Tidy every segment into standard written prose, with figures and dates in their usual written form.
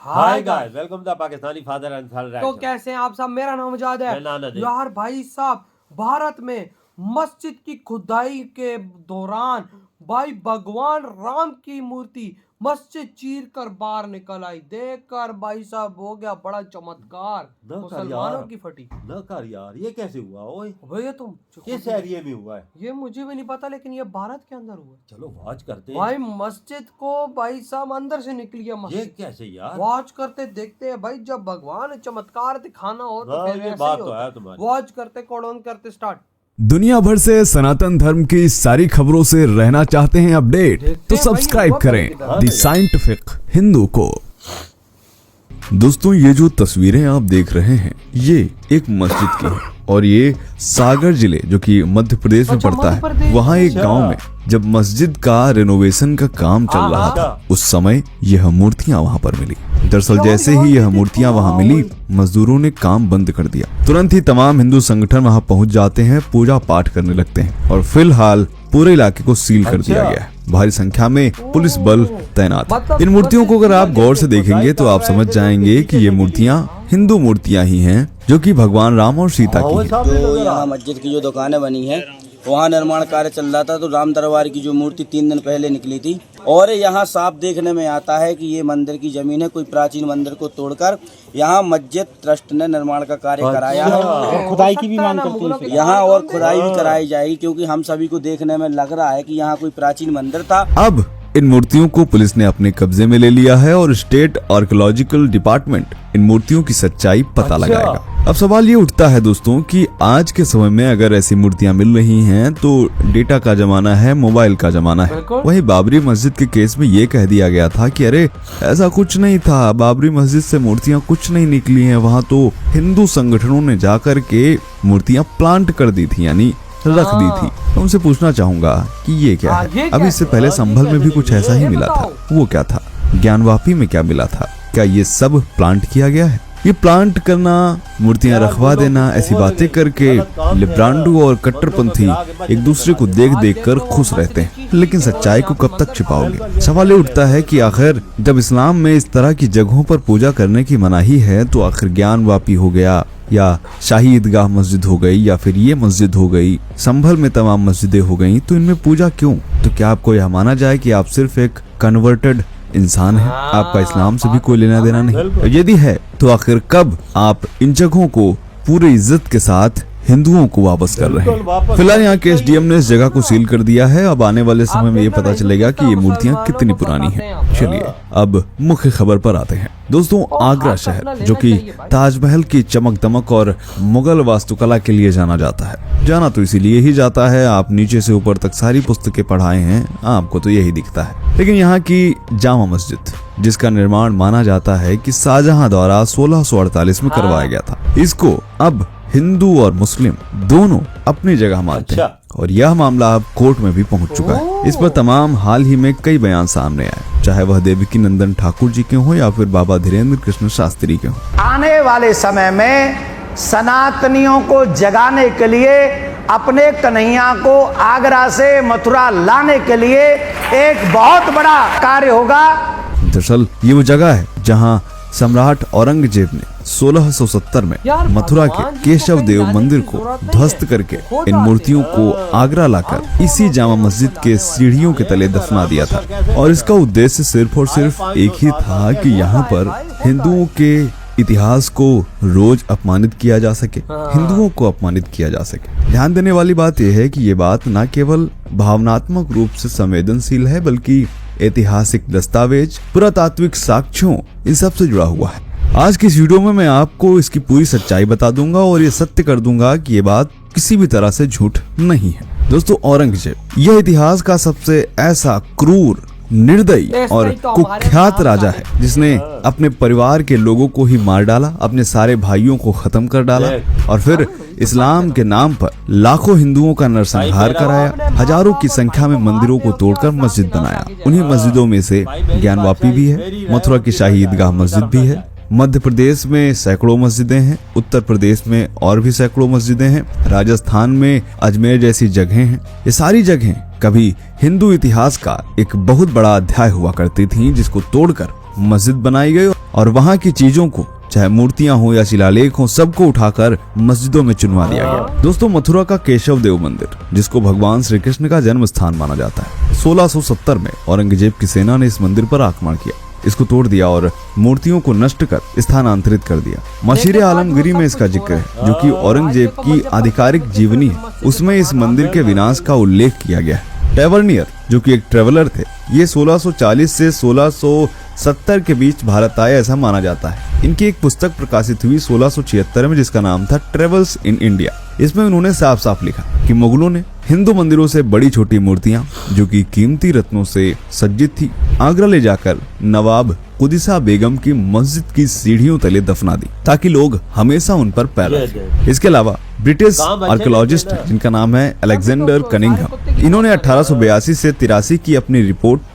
Hi guys, welcome to Pakistani father and son. तो कैसे हैं आप सब? मेरा नाम आजाद है। यार भाई साहब, भारत में मस्जिद की खुदाई के दौरान भाई भगवान राम की मूर्ति मस्जिद चीर कर बाहर निकल आई। देखकर भाई साहब हो गया बड़ा चमत्कार। मुसलमानों की फटी न कर यार, ये कैसे हुआ? ओए भैया तुम किस एरिया में हुआ है? ये मुझे भी नहीं पता, लेकिन ये भारत के अंदर हुआ। चलो वॉच करते हैं। भाई मस्जिद को भाई साहब अंदर से निकली है मस्जिद। ये कैसे यार? वॉच करते देखते हैं भाई, जब भगवान चमत्कार दिखाना हो तो फिर ये बात तो है तुम्हारी। वॉच करते कोड ऑन करते स्टार्ट। दुनिया भर से सनातन धर्म की सारी खबरों से रहना चाहते हैं अपडेट, तो सब्सक्राइब करें द साइंटिफिक हिंदू को। दोस्तों, ये जो तस्वीरें आप देख रहे हैं ये एक मस्जिद की है और ये सागर जिले जो कि मध्य प्रदेश में पड़ता है, वहाँ एक गांव में जब मस्जिद का रेनोवेशन का काम चल रहा था उस समय यह मूर्तियां वहां पर मिली। दरअसल जैसे ही यह मूर्तियां वहां मिली, मजदूरों ने काम बंद कर दिया। तुरंत ही तमाम हिंदू संगठन वहां पहुंच जाते हैं, पूजा पाठ करने लगते हैं और फिलहाल पूरे इलाके को सील कर दिया गया है। भारी संख्या में पुलिस बल तैनात। इन मूर्तियों को अगर आप गौर से देखेंगे तो आप समझ जाएंगे कि ये मूर्तियां हिंदू मूर्तियां ही हैं, जो कि भगवान राम और सीता की हैं। जो यहाँ मस्जिद की जो दुकानें बनी है वहाँ निर्माण कार्य चल रहा था, तो राम दरबार की जो मूर्ति 3 दिन पहले निकली थी और यहाँ साफ देखने में आता है कि ये मंदिर की जमीन है। कोई प्राचीन मंदिर को तोड़कर यहाँ मस्जिद ट्रस्ट ने निर्माण का कार्य कराया है और खुदाई की भी मांग करती है यहाँ, और खुदाई भी कराई जाएगी क्योंकि हम सभी को देखने में लग रहा है कि यहाँ कोई प्राचीन मंदिर था। अब इन मूर्तियों को पुलिस ने अपने कब्जे में ले लिया है और स्टेट आर्कियोलॉजिकल डिपार्टमेंट इन मूर्तियों की सच्चाई पता लगाएगा। अब सवाल ये उठता है दोस्तों कि आज के समय में अगर ऐसी मूर्तियां मिल रही हैं तो डेटा का जमाना है, मोबाइल का जमाना है। वहीं बाबरी मस्जिद के केस में ये कह दिया गया था कि अरे ऐसा कुछ नहीं था, बाबरी मस्जिद से मूर्तियां कुछ नहीं निकली हैं, वहाँ तो हिंदू संगठनों ने जाकर के मूर्तियां प्लांट कर दी थी, यानी रख दी थी। तो उनसे पूछना चाहूंगा कि ये क्या है। अब इससे पहले संभल में भी कुछ ऐसा ही मिला था, वो क्या था? ज्ञानवापी में क्या मिला था? क्या ये सब प्लांट किया गया है? ये प्लांट करना, मूर्तियां रखवा देना, ऐसी बातें करके लिब्रांडू और कट्टरपंथी एक दूसरे को देख देख कर खुश रहते हैं, लेकिन सच्चाई को कब तक छिपाओगे? सवाल ये उठता है कि आखिर जब इस्लाम में इस तरह की जगहों पर पूजा करने की मनाही है तो आखिर ज्ञानवापी हो गया या शाही ईदगाह मस्जिद हो गई या फिर ये मस्जिद हो गई, संभल में तमाम मस्जिदें हो गई, तो इनमें पूजा क्यों? तो क्या आपको यह माना जाए कि आप सिर्फ एक कन्वर्टेड इंसान है, आपका इस्लाम से भी कोई लेना देना नहीं? यदि है तो आखिर कब आप इन जगहों को पूरी इज्जत के साथ हिंदुओं को वापस कर रहे हैं? फिलहाल यहाँ के एसडीएम ने इस जगह को सील कर दिया है। अब आने वाले समय में ये पता चलेगा कि ये मूर्तियां कितनी पुरानी हैं। चलिए अब मुख्य खबर पर आते हैं। दोस्तों, आगरा शहर जो कि ताजमहल की चमक दमक और मुगल वास्तुकला के लिए जाना जाता है, जाना तो इसीलिए ही जाता है, आप नीचे से ऊपर तक सारी पुस्तकें पढ़ाए हैं, आपको तो यही दिखता है। लेकिन यहाँ की जामा मस्जिद, जिसका निर्माण माना जाता है कि शाहजहां द्वारा 1648 में करवाया गया था, इसको अब हिंदू और मुस्लिम दोनों अपनी जगह मानते हैं और यह मामला अब कोर्ट में भी पहुंच चुका है। इस पर तमाम हाल ही में कई बयान सामने आए, चाहे वह देवकी नंदन ठाकुर जी के हों या फिर बाबा धीरेन्द्र कृष्ण शास्त्री के हों। आने वाले समय में सनातनियों को जगाने के लिए, अपने कन्हैया को आगरा से मथुरा लाने के लिए एक बहुत बड़ा कार्य होगा। दरअसल ये वो जगह है जहां सम्राट औरंगजेब ने 1670 में मथुरा के केशव देव मंदिर को ध्वस्त करके इन मूर्तियों को आगरा लाकर इसी जामा मस्जिद के सीढ़ियों के तले दफना दिया था। और इसका उद्देश्य सिर्फ और सिर्फ एक ही था कि यहाँ पर हिंदुओं के इतिहास को रोज अपमानित किया जा सके, हिंदुओं को अपमानित किया जा सके। ध्यान देने वाली बात यह है कि ये बात न केवल भावनात्मक रूप से संवेदनशील है, बल्कि ऐतिहासिक दस्तावेज, पुरातात्विक साक्ष्यों, इन सब से जुड़ा हुआ है। आज की इस वीडियो में मैं आपको इसकी पूरी सच्चाई बता दूंगा और ये सत्य कर दूंगा कि ये बात किसी भी तरह से झूठ नहीं है। दोस्तों, औरंगजेब यह इतिहास का सबसे ऐसा क्रूर, निर्दयी और कुख्यात राजा है जिसने अपने परिवार के लोगों को ही मार डाला, अपने सारे भाइयों को खत्म कर डाला और फिर इस्लाम के नाम पर लाखों हिंदुओं का नरसंहार कराया, हजारों की संख्या में मंदिरों को तोड़कर मस्जिद बनाया। उन्हीं मस्जिदों में से ज्ञानवापी भी है, मथुरा की शाही ईदगाह मस्जिद भी है, मध्य प्रदेश में सैकड़ों मस्जिदें हैं, उत्तर प्रदेश में और भी सैकड़ों मस्जिदें हैं, राजस्थान में अजमेर जैसी जगहें हैं। ये सारी जगहें कभी हिंदू इतिहास का एक बहुत बड़ा अध्याय हुआ करती थीं, जिसको तोड़कर मस्जिद बनाई गई और वहाँ की चीजों को, चाहे मूर्तियां हो या शिलालेख हो, सबको उठाकर मस्जिदों में चुनवा दिया गया। दोस्तों, मथुरा का केशव देव मंदिर, जिसको भगवान श्री कृष्ण का जन्म स्थान माना जाता है, 1670 में औरंगजेब की सेना ने इस मंदिर पर आक्रमण किया, इसको तोड़ दिया और मूर्तियों को नष्ट कर स्थानांतरित कर दिया। मशीर आलमगीरी में इसका जिक्र है, जो कि औरंगजेब की आधिकारिक जीवनी है, उसमें इस मंदिर के विनाश का उल्लेख किया गया है। टैवर्नियर, जो कि एक ट्रेवलर थे, ये 1640 से 1670 के बीच भारत आए ऐसा माना जाता है। इनकी एक पुस्तक प्रकाशित हुई 1676 में, जिसका नाम था ट्रेवल्स इन इंडिया। इसमें उन्होंने साफ साफ लिखा कि मुगलों ने हिंदू मंदिरों से बड़ी छोटी मूर्तियां, जो कि कीमती रत्नों से सज्जित थी, आगरा ले जाकर नवाब कुदिसा बेगम की मस्जिद की सीढ़ियों तले दफना दी, ताकि लोग हमेशा उन पर पैर रखें। इसके अलावा ब्रिटिश आर्कियोलॉजिस्ट, जिनका नाम है अलेक्जेंडर कनिंघम, इन्होंने 1882 से 83 की अपनी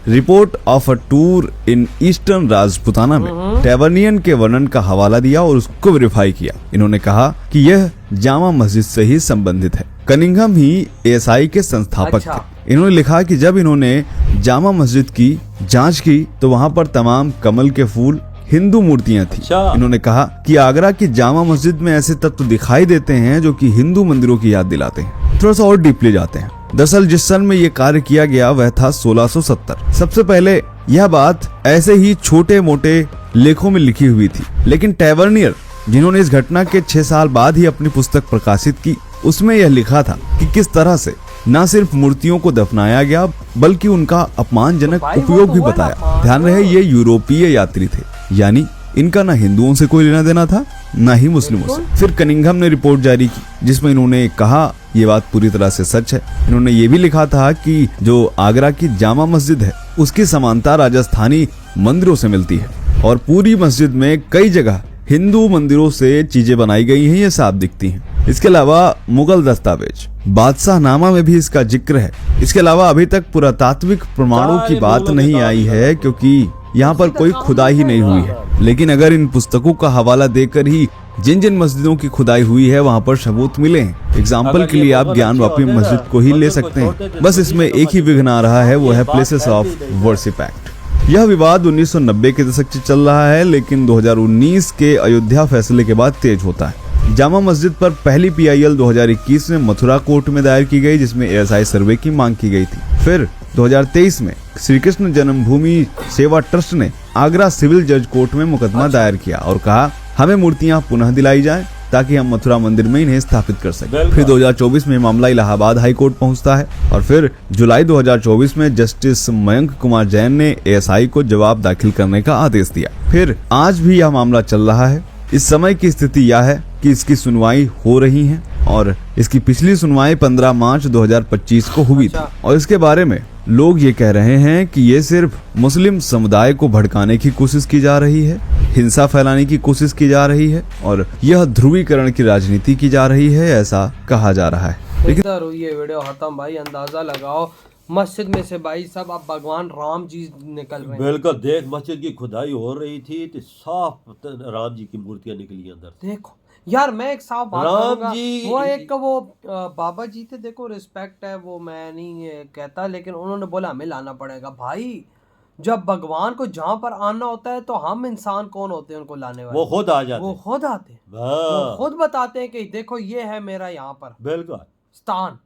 report of a tour in eastern Rajputana में टैवर्नियन के वर्णन का हवाला दिया और उसको वेरीफाई किया। इन्होंने कहा कि यह जामा मस्जिद से ही संबंधित है। कनिंघम ही एएसआई के संस्थापक थे। इन्होंने लिखा कि जब इन्होंने जामा मस्जिद की जांच की तो वहां पर तमाम कमल के फूल हिंदू मूर्तियां थी। इन्होंने कहा कि आगरा की जामा मस्जिद में ऐसे तत्व दिखाई देते हैं जो कि हिंदू मंदिरों की याद दिलाते हैं। थोड़ा सा और डीपली जाते हैं। दरअसल जिस सन में ये कार्य किया गया वह था 1670। सबसे पहले यह बात ऐसे ही छोटे मोटे लेखों में लिखी हुई थी, लेकिन टैवर्नियर, जिन्होंने इस घटना के 6 साल बाद ही अपनी पुस्तक प्रकाशित की, उसमें यह लिखा था कि किस तरह से न सिर्फ मूर्तियों को दफनाया गया बल्कि उनका अपमानजनक उपयोग भी बताया। ध्यान रहे, ये यूरोपीय यात्री थे, यानी इनका न हिंदुओं से कोई लेना देना था न ही मुस्लिमों से। फिर कनिंघम ने रिपोर्ट जारी की, जिसमें इन्होंने कहा ये बात पूरी तरह से सच है। इन्होंने ये भी लिखा था कि जो आगरा की जामा मस्जिद है उसकी समानता राजस्थानी मंदिरों से मिलती है और पूरी मस्जिद में कई जगह हिंदू मंदिरों से चीजें बनाई गई हैं, ये साफ दिखती हैं। इसके अलावा मुगल दस्तावेज बादशाहनामा में भी इसका जिक्र है। इसके अलावा अभी तक पुरातात्विक प्रमाणों की बात नहीं आई है, क्योंकि यहाँ पर कोई खुदाई ही नहीं हुई है। लेकिन अगर इन पुस्तकों का हवाला देकर ही जिन जिन मस्जिदों की खुदाई हुई है वहाँ पर सबूत मिले हैं। एग्जाम्पल के लिए आप ज्ञानवापी मस्जिद को ही ले सकते हैं। बस इसमें एक ही विघ्न आ रहा है, वो है प्लेसेस ऑफ वर्शिप एक्ट। यह विवाद 1990 के दशक से चल रहा है, लेकिन 2019 के अयोध्या फैसले के बाद तेज होता है। जामा मस्जिद पर पहली PIL 2021 में मथुरा कोर्ट में दायर की गई, जिसमें ASI सर्वे की मांग की गई थी। फिर 2023 में श्री कृष्ण जन्मभूमि सेवा ट्रस्ट ने आगरा सिविल जज कोर्ट में मुकदमा दायर किया और कहा हमें मूर्तियां पुनः दिलाई जाएं ताकि हम मथुरा मंदिर में इन्हें स्थापित कर सकें। फिर 2024 में मामला इलाहाबाद हाई कोर्ट पहुंचता है और फिर जुलाई 2024 में जस्टिस मयंक कुमार जैन ने ASI को जवाब दाखिल करने का आदेश दिया। फिर आज भी यह मामला चल रहा है। इस समय की स्थिति यह है कि इसकी सुनवाई हो रही है और इसकी पिछली सुनवाई 15 मार्च 2025 को हुई थी और इसके बारे में लोग ये कह रहे हैं कि ये सिर्फ मुस्लिम समुदाय को भड़काने की कोशिश की जा रही है, हिंसा फैलाने की कोशिश की जा रही है और यह ध्रुवीकरण की राजनीति की जा रही है, ऐसा कहा जा रहा है। लेकिन ये वीडियो खत्म भाई, अंदाजा लगाओ मस्जिद में से भाई सब अब भगवान राम जी निकल रहे हैं। बिल्कुल, देख मस्जिद की खुदाई हो रही थी तो साफ राम जी की मूर्तियां निकली अंदर। देखो यार, मैं एक साफ बात करूंगा, जी वो एक वो बाबा जी थे, देखो रिस्पेक्ट है, वो मैं नहीं कहता, लेकिन उन्होंने बोला हमें लाना पड़ेगा भाई। जब भगवान को जहाँ पर आना होता है तो हम इंसान कौन होते हैं उनको लाने वाले? वो खुद आ जाते, वो खुद आते हैं, वो खुद बताते हैं कि देखो ये है मेरा यहाँ पर बिल्कुल स्थान।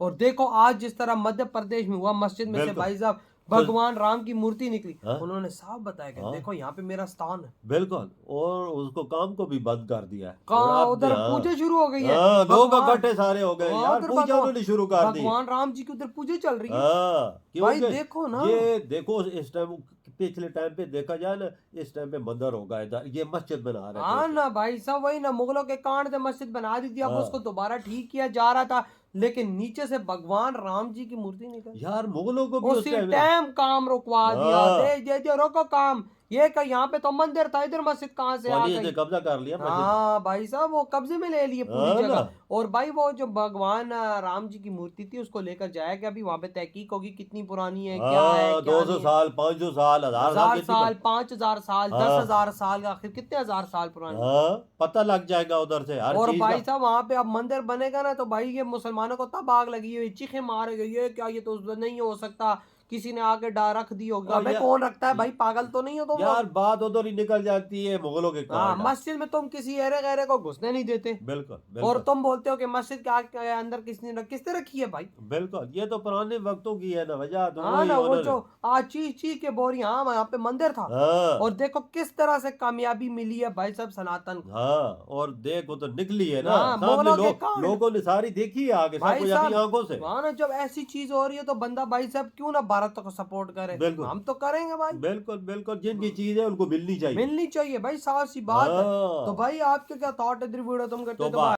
और देखो आज जिस तरह मध्य प्रदेश में हुआ, मस्जिद में से भाई साहब भगवान राम की मूर्ति निकली, उन्होंने साफ बताया कि देखो यहाँ पे मेरा स्थान है। बिल्कुल, और उसको काम को भी बंद कर दिया है। कहाँ उधर पूजा शुरू हो गई है, दो इकट्ठे सारे हो गए यार, पूजा उन्होंने शुरू कर दी। भगवान राम जी की उधर पूजा चल रही है भाई। देखो ना, ये देखो इस टाइम पिछले टाइम पे देखा जाए ना, इस टाइम पे मंदिर होगा इधर, ये मस्जिद बना रहे थे। हाँ ना भाई साहब, वही ना, मुगलों के कांड से मस्जिद बना दी थी, अब उसको दोबारा ठीक किया जा रहा था, लेकिन नीचे से भगवान राम जी की मूर्ति निकल। यार मुगलों को भी उसी टाइम काम रुकवा दिया, दे रोको काम। ये का यहाँ पे तो मंदिर था, इधर मस्जिद कहाँ से आ गई? कब्जा कर लिया। हाँ भाई साहब, वो कब्जे में ले लिए पूरी जगह। और भाई वो जो भगवान राम जी की मूर्ति थी उसको लेकर जाएगा, अभी वहाँ पे तहकीक होगी कितनी पुरानी है, क्या है, 200 साल 500 साल 1000 साल 5000 साल 10,000 साल, आखिर कितने हजार साल पुरानी, पता लग जाएगा उधर से। और भाई साहब वहाँ पे अब मंदिर बनेगा ना तो भाई ये मुसलमानों को तब आग लगी हुई, चीखें मार गई है, क्या ये तो नहीं हो सकता, किसी ने आके रख दी होगी। और अबे या- कौन रखता है भाई, पागल तो नहीं हो तुम यार लोग? बात उधर ही निकल जाती है मुगलों के हाँ, कारण। मस्जिद में तुम किसी एरे गैरे को घुसने नहीं देते, बिल्कुल और बिल्कुल तुम बोलते हो कि मस्जिद के अंदर किसने रखी है भाई? बिल्कुल, ये तो पुराने वक्तों की है ना वजह, तो हाँ वही ना, वो उन्होंने- जो आज ची के बोरी, हाँ यहाँ पे मंदिर था, हाँ और देखो किस तरह से कामयाबी मिली है भाई साहब सनातन को। हाँ, और देखो तो निकली है ना हाँ, सामने, मुगलों के कारण। लोगों ने सारी देखी है आगे, सब भाई कुछ अपनी साहब आंखों से। हाँ ना, जब ऐसी चीज हो रही है तो बंदा भाई साहब क्यों ना भारत को सपोर्ट करे, बिल्कुल। हम तो करेंगे भाई, बिल्कुल बिल्कुल, जिनकी चीज है उनको मिलनी चाहिए। मिलनी चाहिए भाई, साफ सी बात है। हाँ। तो भाई आपके क्या थॉट है, वीडियो तुम करते तो हो तो